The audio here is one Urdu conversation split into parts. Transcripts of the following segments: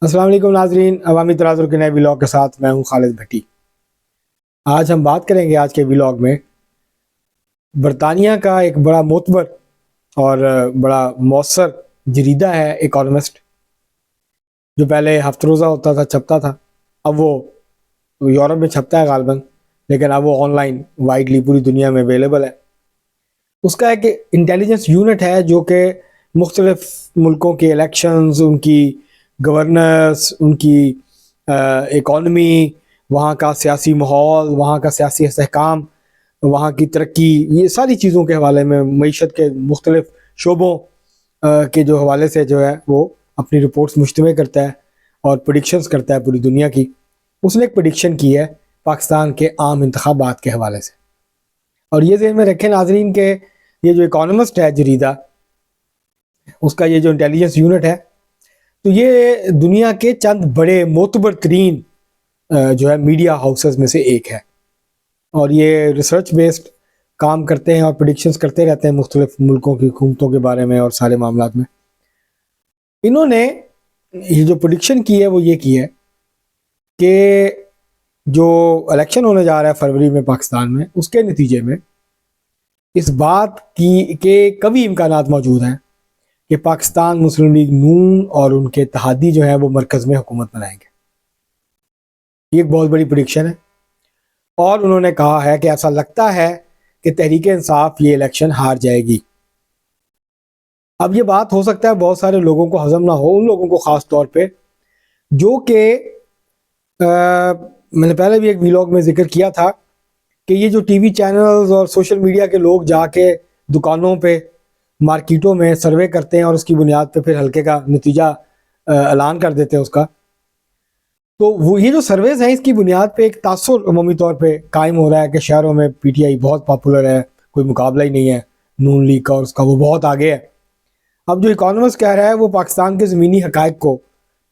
السلام علیکم ناظرین، عوامی تناظر کے نئے ولاگ کے ساتھ میں ہوں خالد بھٹی۔ آج ہم بات کریں گے آج کے ولاگ میں برطانیہ کا ایک بڑا معتبر اور بڑا مؤثر جریدہ ہے اکانومسٹ، جو پہلے ہفتہ روزہ ہوتا تھا، چھپتا تھا۔ اب وہ یورپ میں چھپتا ہے غالباً، لیکن اب وہ آن لائن وائڈلی پوری دنیا میں اویلیبل ہے۔ اس کا ایک انٹیلیجنس یونٹ ہے جو کہ مختلف ملکوں کے الیکشنز، ان کی گورننس، ان کی اکانومی، وہاں کا سیاسی ماحول، وہاں کا سیاسی استحکام، وہاں کی ترقی، یہ ساری چیزوں کے حوالے میں، معیشت کے مختلف شعبوں کے جو حوالے سے جو ہے وہ اپنی رپورٹس مجتمع کرتا ہے اور پریڈکشنز کرتا ہے پوری دنیا کی۔ اس نے ایک پریڈکشن کی ہے پاکستان کے عام انتخابات کے حوالے سے، اور یہ ذہن میں رکھیں ناظرین کہ یہ جو اکانومسٹ ہے جریدہ، اس کا یہ جو انٹیلیجنس یونٹ ہے، تو یہ دنیا کے چند بڑے معتبر ترین جو ہے میڈیا ہاؤسز میں سے ایک ہے، اور یہ ریسرچ بیسڈ کام کرتے ہیں اور پریڈکشنز کرتے رہتے ہیں مختلف ملکوں کی حکومتوں کے بارے میں اور سارے معاملات میں۔ انہوں نے یہ جو پریڈکشن کی ہے وہ یہ کی ہے کہ جو الیکشن ہونے جا رہا ہے فروری میں پاکستان میں، اس کے نتیجے میں اس بات کی کہ کبھی امکانات موجود ہیں کہ پاکستان مسلم لیگ نون اور ان کے اتحادی جو ہیں وہ مرکز میں حکومت بنائیں گے۔ یہ ایک بہت بڑی پریڈکشن ہے، اور انہوں نے کہا ہے کہ ایسا لگتا ہے کہ تحریک انصاف یہ الیکشن ہار جائے گی۔ اب یہ بات ہو سکتا ہے بہت سارے لوگوں کو ہضم نہ ہو، ان لوگوں کو خاص طور پہ جو کہ میں نے پہلے بھی ایک ویلاگ میں ذکر کیا تھا کہ یہ جو ٹی وی چینلز اور سوشل میڈیا کے لوگ جا کے دکانوں پہ، مارکیٹوں میں سروے کرتے ہیں اور اس کی بنیاد پہ پھر حلقے کا نتیجہ اعلان کر دیتے ہیں اس کا، تو وہ یہ جو سرویز ہیں اس کی بنیاد پہ ایک تاثر عمومی طور پہ قائم ہو رہا ہے کہ شہروں میں پی ٹی آئی بہت پاپولر ہے، کوئی مقابلہ ہی نہیں ہے نون لیگ کا اور اس کا، وہ بہت آگے ہے۔ اب جو اکانومسٹ کہہ رہا ہے وہ پاکستان کے زمینی حقائق کو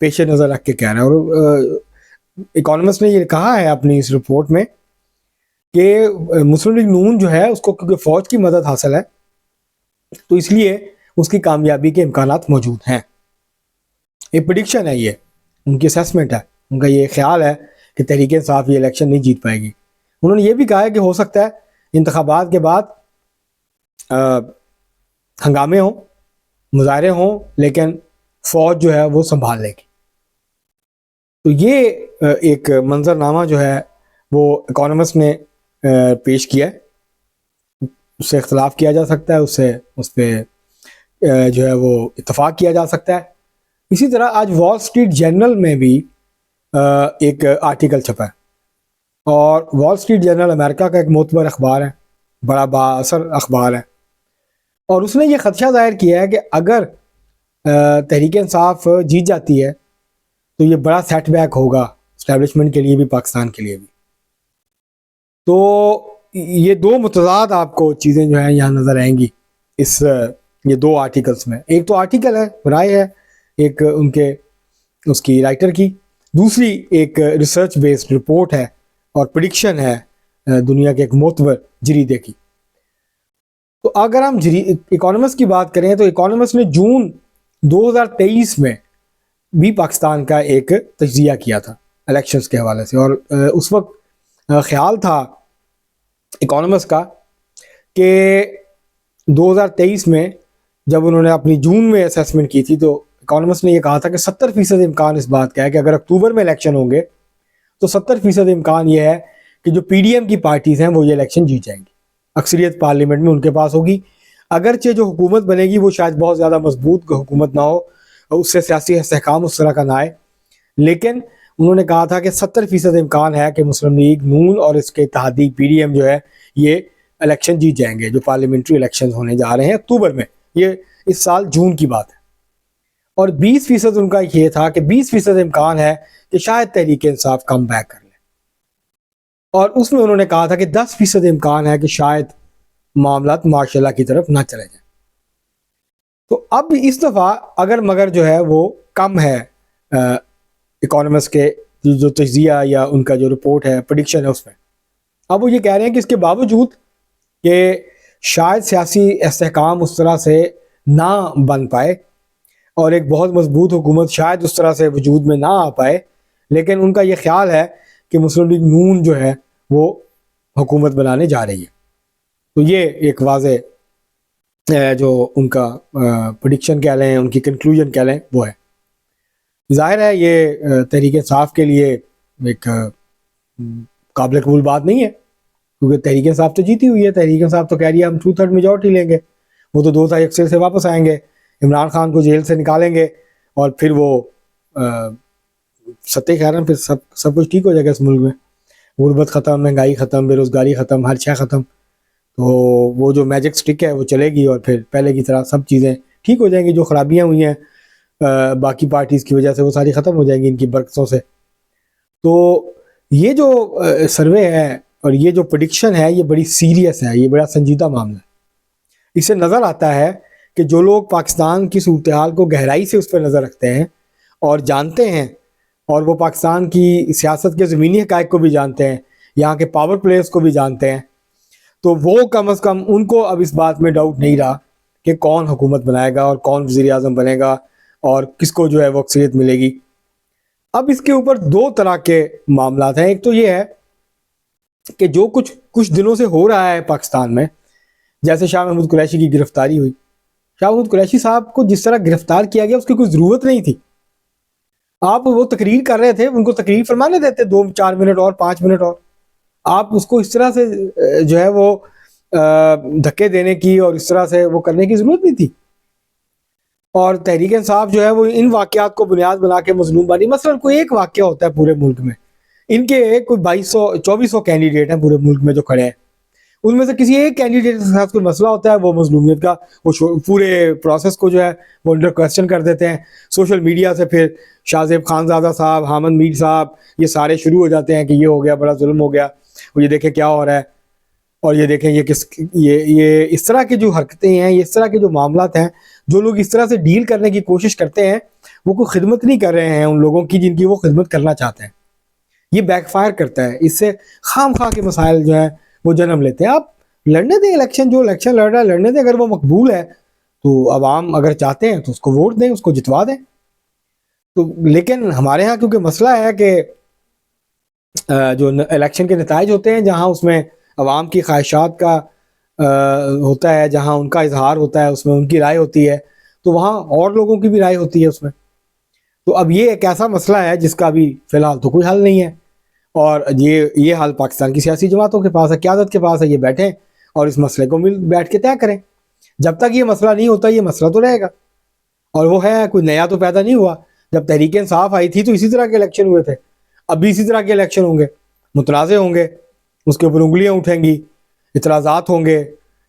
پیش نظر رکھ کے کہہ رہا ہے، اور اکانومسٹ نے یہ کہا ہے اپنی اس رپورٹ میں کہ مسلم لیگ نون جو ہے اس کو کیونکہ فوج کی مدد حاصل ہے، تو اس لیے اس کی کامیابی کے امکانات موجود ہیں۔ یہ پریڈکشن ہے، یہ ان کی اسیسمنٹ ہے، ان کا یہ خیال ہے کہ تحریک انصاف یہ الیکشن نہیں جیت پائے گی۔ انہوں نے یہ بھی کہا ہے کہ ہو سکتا ہے انتخابات کے بعد ہنگامے ہوں، مظاہرے ہوں، لیکن فوج جو ہے وہ سنبھال لے گی۔ تو یہ ایک منظرنامہ جو ہے وہ اکانومسٹ نے پیش کیا ہے، اس سے اختلاف کیا جا سکتا ہے، اس پہ جو ہے وہ اتفاق کیا جا سکتا ہے۔ اسی طرح آج وال اسٹریٹ جرنل میں بھی ایک آرٹیکل چھپا ہے، اور وال اسٹریٹ جرنل امریکہ کا ایک معتبر اخبار ہے، بڑا با اثر اخبار ہے، اور اس نے یہ خدشہ ظاہر کیا ہے کہ اگر تحریک انصاف جیت جاتی ہے تو یہ بڑا سیٹ بیک ہوگا اسٹیبلشمنٹ کے لیے بھی، پاکستان کے لیے بھی۔ تو یہ دو متضاد آپ کو چیزیں جو ہیں یہاں نظر آئیں گی اس یہ دو آرٹیکلز میں۔ ایک تو آرٹیکل ہے، رائے ہے ایک ان کے اس کی رائٹر کی، دوسری ایک ریسرچ بیسڈ رپورٹ ہے اور پریڈکشن ہے دنیا کے ایک معتبر جریدے کی۔ تو اگر ہم اکانومسٹ کی بات کریں تو اکانومسٹ نے جون 2023 میں بھی پاکستان کا ایک تجزیہ کیا تھا الیکشنز کے حوالے سے، اور اس وقت خیال تھا اکانومسٹ کا کہ 2023 میں جب انہوں نے اپنی جون میں اسیسمنٹ کی تھی تو اکانومسٹ نے یہ کہا تھا کہ 70% امکان اس بات کا ہے کہ اگر اکتوبر میں الیکشن ہوں گے تو 70% امکان یہ ہے کہ جو پی ڈی ایم کی پارٹیز ہیں وہ یہ الیکشن جیت جائیں گی، اکثریت پارلیمنٹ میں ان کے پاس ہوگی۔ اگرچہ جو حکومت بنے گی وہ شاید بہت زیادہ مضبوط حکومت نہ ہو، اس سے سیاسی استحکام اس طرح کا نہ آئے، لیکن انہوں نے کہا تھا کہ 70% امکان ہے کہ مسلم لیگ نون اور اس کے اتحادی پی ڈی ایم جو ہے یہ الیکشن جیت جائیں گے، جو پارلیمنٹری الیکشن ہونے جا رہے ہیں اکتوبر میں، یہ اس سال جون کی بات ہے۔ اور 20% ان کا یہ تھا کہ 20% امکان ہے کہ شاید تحریک انصاف کم بیک کر لے، اور اس میں انہوں نے کہا تھا کہ 10% امکان ہے کہ شاید معاملات ماشاء اللہ کی طرف نہ چلے جائیں۔ تو اب اس دفعہ اگر مگر جو ہے وہ کم ہے اکانومسٹ کے جو تجزیہ یا ان کا جو رپورٹ ہے، پریڈکشن ہے، اس میں اب وہ یہ کہہ رہے ہیں کہ اس کے باوجود کہ شاید سیاسی استحکام اس طرح سے نہ بن پائے، اور ایک بہت مضبوط حکومت شاید اس طرح سے وجود میں نہ آ پائے، لیکن ان کا یہ خیال ہے کہ مسلم لیگ نون جو ہے وہ حکومت بنانے جا رہی ہے۔ تو یہ ایک واضح جو ان کا پریڈکشن کہہ لیں، ان کی کنکلوژن کہہ لیں، وہ ہے۔ ظاہر ہے یہ تحریک انصاف کے لیے ایک قابل قبول بات نہیں ہے، کیونکہ تحریک انصاف تو جیتی ہوئی ہے۔ تحریک انصاف تو کہہ رہی ہے ہم 2/3 میجورٹی لیں گے، وہ تو 2 تائی اکثر سے واپس آئیں گے، عمران خان کو جیل سے نکالیں گے، اور پھر وہ ستہ خیرن پھر سب کچھ ٹھیک ہو جائے گا اس ملک میں، غربت ختم، مہنگائی ختم، بے روزگاری ختم، ہر شے ختم۔ تو وہ جو میجک سٹک ہے وہ چلے گی، اور پھر پہلے کی طرح سب چیزیں ٹھیک ہو جائیں گی۔ جو خرابیاں ہوئی ہیں باقی پارٹیز کی وجہ سے وہ ساری ختم ہو جائیں گی ان کی برکتوں سے۔ تو یہ جو سروے ہے اور یہ جو پریڈکشن ہے یہ بڑی سیریس ہے، یہ بڑا سنجیدہ معاملہ ہے۔ اس سے نظر آتا ہے کہ جو لوگ پاکستان کی صورتحال کو گہرائی سے اس پہ نظر رکھتے ہیں اور جانتے ہیں، اور وہ پاکستان کی سیاست کے زمینی حقائق کو بھی جانتے ہیں، یہاں کے پاور پلیئرز کو بھی جانتے ہیں، تو وہ کم از کم ان کو اب اس بات میں ڈاؤٹ نہیں رہا کہ کون حکومت بنائے گا اور کون وزیر اعظم بنے گا اور کس کو جو ہے وہ اکثریت ملے گی۔ اب اس کے اوپر 2 طرح کے معاملات ہیں۔ ایک تو یہ ہے کہ جو کچھ دنوں سے ہو رہا ہے پاکستان میں، جیسے شاہ محمود قریشی کی گرفتاری ہوئی، شاہ محمود قریشی صاحب کو جس طرح گرفتار کیا گیا اس کی کوئی ضرورت نہیں تھی۔ آپ وہ تقریر کر رہے تھے، ان کو تقریر فرمانے دیتے 2-4 منٹ اور 5 منٹ، اور آپ اس کو اس طرح سے جو ہے وہ دھکے دینے کی اور اس طرح سے وہ کرنے کی ضرورت نہیں تھی۔ اور تحریک انصاف جو ہے وہ ان واقعات کو بنیاد بنا کے مظلوم بانی، مثلا کوئی ایک واقعہ ہوتا ہے پورے ملک میں، ان کے کوئی 2200-2400 کینڈیڈیٹ ہیں پورے ملک میں جو کھڑے ہیں، ان میں سے کسی ایک کینڈیڈیٹ کے ساتھ کوئی مسئلہ ہوتا ہے، وہ مظلومیت کا وہ پورے پروسیس کو جو ہے وہ انڈر کوسچن کر دیتے ہیں۔ سوشل میڈیا سے پھر شاہ زیب خانزادہ صاحب، حامد میر صاحب، یہ سارے شروع ہو جاتے ہیں کہ یہ ہو گیا، بڑا ظلم ہو گیا، اور یہ دیکھیں کیا ہو رہا ہے، اور یہ دیکھیں یہ اس طرح کی جو حرکتیں ہیں، یہ اس طرح کے جو معاملات ہیں، جو لوگ اس طرح سے ڈیل کرنے کی کوشش کرتے ہیں وہ کوئی خدمت نہیں کر رہے ہیں ان لوگوں کی جن کی وہ خدمت کرنا چاہتے ہیں۔ یہ بیک فائر کرتا ہے، اس سے خام خواہ کے مسائل جو ہیں وہ جنم لیتے ہیں۔ آپ لڑنے دیں الیکشن، جو الیکشن لڑ رہا ہے لڑنے دیں، اگر وہ مقبول ہے تو عوام اگر چاہتے ہیں تو اس کو ووٹ دیں، اس کو جتوا دیں۔ تو لیکن ہمارے ہاں کیونکہ مسئلہ ہے کہ جو الیکشن کے نتائج ہوتے ہیں جہاں اس میں عوام کی خواہشات کا ہوتا ہے، جہاں ان کا اظہار ہوتا ہے، اس میں ان کی رائے ہوتی ہے، تو وہاں اور لوگوں کی بھی رائے ہوتی ہے اس میں۔ تو اب یہ ایک ایسا مسئلہ ہے جس کا بھی فی الحال تو کوئی حل نہیں ہے، اور یہ حل پاکستان کی سیاسی جماعتوں کے پاس ہے، قیادت کے پاس ہے۔ یہ بیٹھیں اور اس مسئلے کو بیٹھ کے طے کریں۔ جب تک یہ مسئلہ نہیں ہوتا یہ مسئلہ تو رہے گا، اور وہ ہے کوئی نیا تو پیدا نہیں ہوا۔ جب تحریک انصاف آئی تھی تو اسی طرح کے الیکشن ہوئے تھے، اب بھی اسی طرح کے الیکشن ہوں گے، متنازع ہوں گے، اس کے اوپر انگلیاں اٹھیں گی، اعتراضات ہوں گے،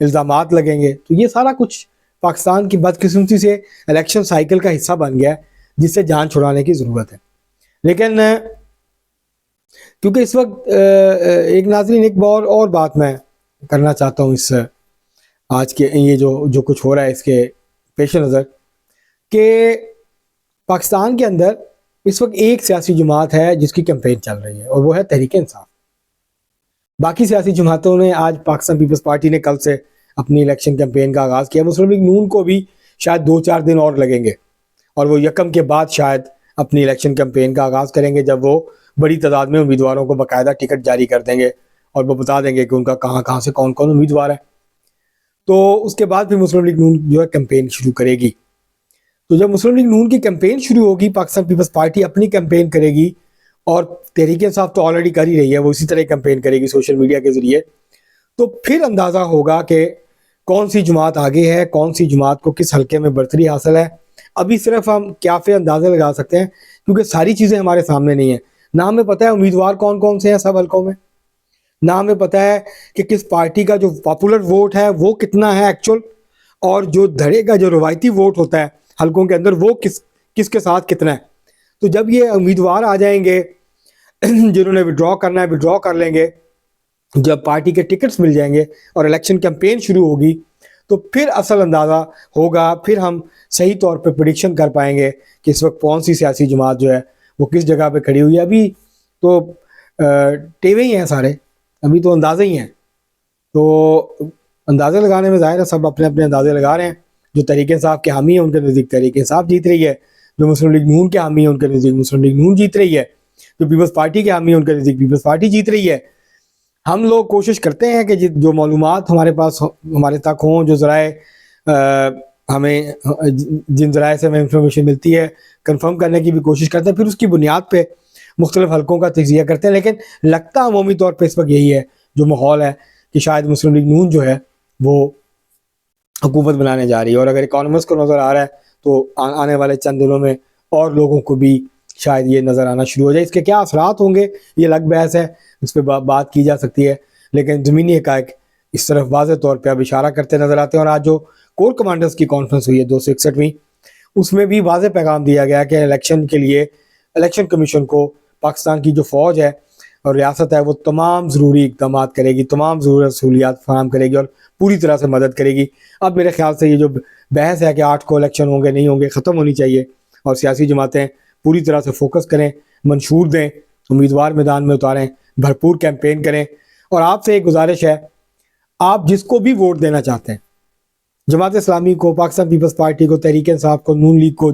الزامات لگیں گے۔ تو یہ سارا کچھ پاکستان کی بدقسمتی سے الیکشن سائیکل کا حصہ بن گیا ہے جس سے جان چھڑانے کی ضرورت ہے۔ لیکن کیونکہ اس وقت ایک ناظرین ایک اور بات میں کرنا چاہتا ہوں اس آج کے یہ جو کچھ ہو رہا ہے اس کے پیش نظر، کہ پاکستان کے اندر اس وقت ایک سیاسی جماعت ہے جس کی کیمپین چل رہی ہے، اور وہ ہے تحریک انصاف۔ باقی سیاسی جماعتوں نے آج پاکستان پیپلز پارٹی نے کل سے اپنی الیکشن کیمپین کا آغاز کیا، مسلم لیگ نون کو بھی شاید 2-4 دن اور لگیں گے، اور وہ یکم کے بعد شاید اپنی الیکشن کیمپین کا آغاز کریں گے، جب وہ بڑی تعداد میں امیدواروں کو باقاعدہ ٹکٹ جاری کر دیں گے اور وہ بتا دیں گے کہ ان کا کہاں سے کون کون امیدوار ہے۔ تو اس کے بعد پھر مسلم لیگ نون جو ہے کیمپین شروع کرے گی۔ تو جب مسلم لیگ نون کی کیمپین شروع ہوگی، پاکستان پیپلز پارٹی اپنی کیمپین کرے گی، اور تحریک انصاف تو آلریڈی کر ہی رہی ہے، وہ اسی طرح کیمپین کرے گی سوشل میڈیا کے ذریعے۔ تو پھر اندازہ ہوگا کہ کون سی جماعت آگے ہے، کون سی جماعت کو کس حلقے میں برتری حاصل ہے۔ ابھی صرف ہم کیافے اندازے لگا سکتے ہیں کیونکہ ساری چیزیں ہمارے سامنے نہیں ہیں۔ نہ ہمیں پتہ ہے امیدوار کون کون سے ہیں سب حلقوں میں، نہ ہمیں پتہ ہے کہ کس پارٹی کا جو پاپولر ووٹ ہے وہ کتنا ہے ایکچول، اور جو دھڑے کا جو روایتی ووٹ ہوتا ہے حلقوں کے اندر وہ کس کے ساتھ کتنا ہے۔ تو جب یہ امیدوار آ جائیں گے جنہوں نے وڈرا کرنا ہے وڈرا کر لیں گے، جب پارٹی کے ٹکٹس مل جائیں گے اور الیکشن کیمپین شروع ہوگی تو پھر اصل اندازہ ہوگا، پھر ہم صحیح طور پہ پریڈکشن کر پائیں گے کہ اس وقت کون سی سیاسی جماعت جو ہے وہ کس جگہ پہ کھڑی ہوئی ہے۔ ابھی تو ٹیوے ہی ہیں سارے، ابھی تو اندازے ہی ہیں، تو اندازے لگانے میں ظاہر ہے سب اپنے اپنے اندازے لگا رہے ہیں۔ جو تحریک انصاف کے حامی ہیں ان کے نزدیک تحریک انصاف جیت رہی ہے، جو مسلم لیگ نون کے حامی ہیں ان کے نزدیک مسلم لیگ نون جیت رہی ہے، جو پیپلز پارٹی کے حامی ہیں ان کے نزدیک پیپلز پارٹی جیت رہی ہے۔ ہم لوگ کوشش کرتے ہیں کہ جو معلومات ہمارے پاس ہمارے تک ہوں، جو ذرائع ہمیں جن ذرائع سے ہمیں انفارمیشن ملتی ہے کنفرم کرنے کی بھی کوشش کرتے ہیں، پھر اس کی بنیاد پہ مختلف حلقوں کا تجزیہ کرتے ہیں۔ لیکن لگتا عمومی طور پہ اس وقت یہی ہے جو ماحول ہے کہ شاید مسلم لیگ نون جو ہے وہ حکومت بنانے جا رہی ہے، اور اگر اکانومسٹ کو نظر آ رہا ہے تو آنے والے چند دنوں میں اور لوگوں کو بھی شاید یہ نظر آنا شروع ہو جائے۔ اس کے کیا اثرات ہوں گے یہ الگ بحث ہے، اس پہ بات کی جا سکتی ہے، لیکن زمینی حقائق اس طرف واضح طور پہ اب اشارہ کرتے نظر آتے ہیں۔ اور آج جو کور کمانڈرز کی کانفرنس ہوئی ہے 261ویں، اس میں بھی واضح پیغام دیا گیا کہ الیکشن کے لیے الیکشن کمیشن کو پاکستان کی جو فوج ہے اور ریاست ہے وہ تمام ضروری اقدامات کرے گی، تمام ضرورت سہولیات فراہم کرے گی اور پوری طرح سے مدد کرے گی۔ اب میرے خیال سے یہ جو بحث ہے کہ 8 کو الیکشن ہوں گے نہیں ہوں گے ختم ہونی چاہیے، اور سیاسی جماعتیں پوری طرح سے فوکس کریں، منشور دیں، امیدوار میدان میں اتاریں، بھرپور کیمپین کریں۔ اور آپ سے ایک گزارش ہے، آپ جس کو بھی ووٹ دینا چاہتے ہیں، جماعت اسلامی کو، پاکستان پیپلز پارٹی کو، تحریک انصاف کو، نون لیگ کو،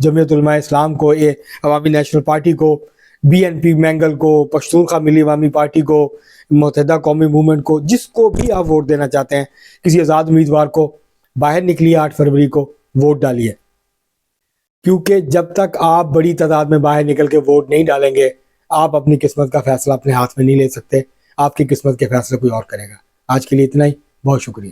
جمعیت علماء اسلام کو، عوامی نیشنل پارٹی کو، بی این پی مینگل کو، پشتونخوا ملی عوامی پارٹی کو، متحدہ قومی موومنٹ کو، جس کو بھی آپ ووٹ دینا چاہتے ہیں، کسی آزاد امیدوار کو، باہر نکلیے 8 فروری کو، ووٹ ڈالیے، کیونکہ جب تک آپ بڑی تعداد میں باہر نکل کے ووٹ نہیں ڈالیں گے، آپ اپنی قسمت کا فیصلہ اپنے ہاتھ میں نہیں لے سکتے، آپ کی قسمت کے فیصلے کوئی اور کرے گا۔ آج کے لیے اتنا ہی، بہت شکریہ۔